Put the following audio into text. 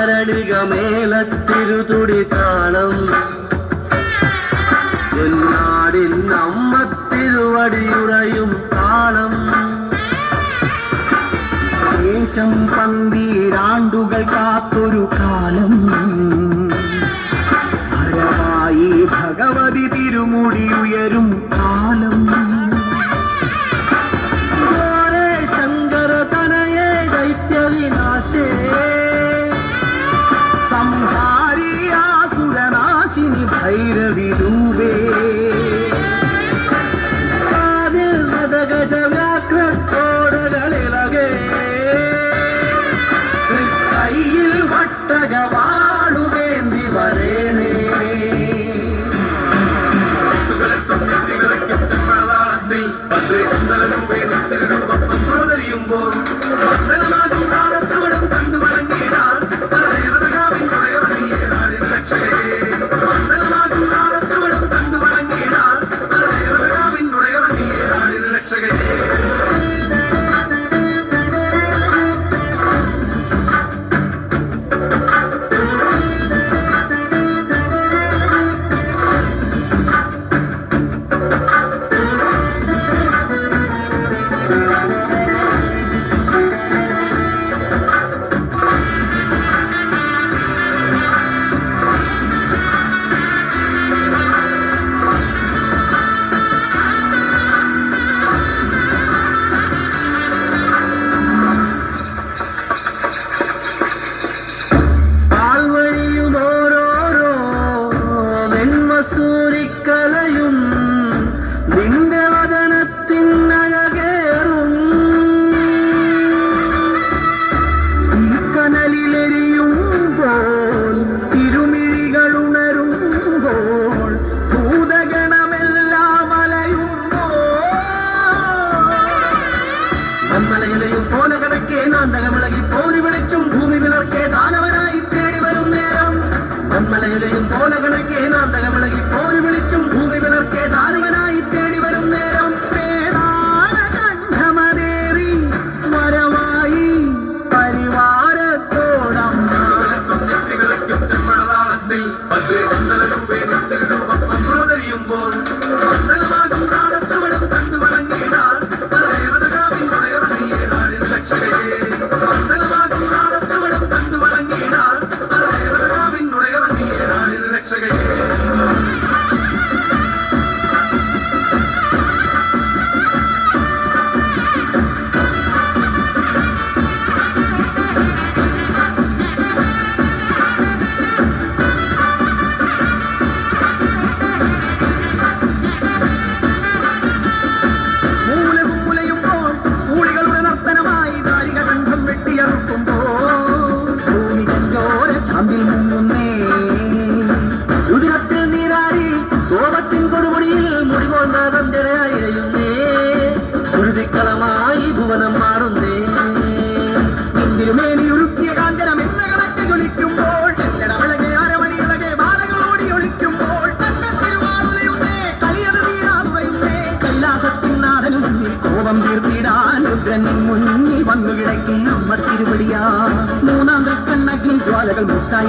തരളികമേലത്തിരുതുടി താളം എന്നാടിൻ അമ്മ തിരുവടിയുറയും താളം ദേശം പന്തീരാണ്ടുകൾ കാത്തൊരു കാലം ഭരമായി ഭഗവതി തിരുമുടി ഉയരും കാലം ശങ്കര തനയേ ദൈത്യവിനാശേ സംഹാരി ആസുരനാശിനി ഭൈരവി രൂപേ വ്യാഘ്രോടകളിലകെ കയ്യിൽ വട്ടകവാളുവേന്തി വരേണേ സൂരിക്കലയും നിന്റെ വദനത്തിനഴകേറും ഈ കനലിലെരിയുമ്പോൾ തിരുമിഴികൾ ഉണരുമ്പോൾ ഭൂതഗണമെല്ലാം അലയുമ്പോൾ മന്മലയിലെയും പോലെ കടക്കെ നാന്തകമിളകി പോരി വിളിച്ചും ഭൂമി വിളർക്കെ ദാനവനായി തേടി വരും നേരം മന്മലയിലെയും പോലെ കണക്കെ നാന്തകമിളകി പോരി വിളിച്ചും ഭൂമി വിളർക്കെ ദാനവനായി തേടി വരും നേരം കണ്ഠമതേറി വരവായി പരിവാരത്തോടമ്മ മായി ഭുവനം മാറുന്നേ ഇന്തിരുമേനി ഒരുക്കിയ കാഞ്ചനം എന്ന കണക്ക് ജ്വലിക്കുമ്പോൾ ചെല്ലടവിളകെ അരമണിയിളകെ ബാലകളോടി ഒളിക്കുമ്പോൾ തിരുവാറുലയുന്നേ കലിയത് വീരാറുകയുന്നേ കൈലാസത്തിൻ നാഥനു മുന്നിൽ കോപം തീർത്തിടാൻ രുദ്രൻ മുന്നിൽ വന്നു കിടക്കി അമ്മ തിരുവടിയാ മൂന്നാം തൃക്കണ്ണഗ്നി ജ്വാലകൾ മുട്ടായി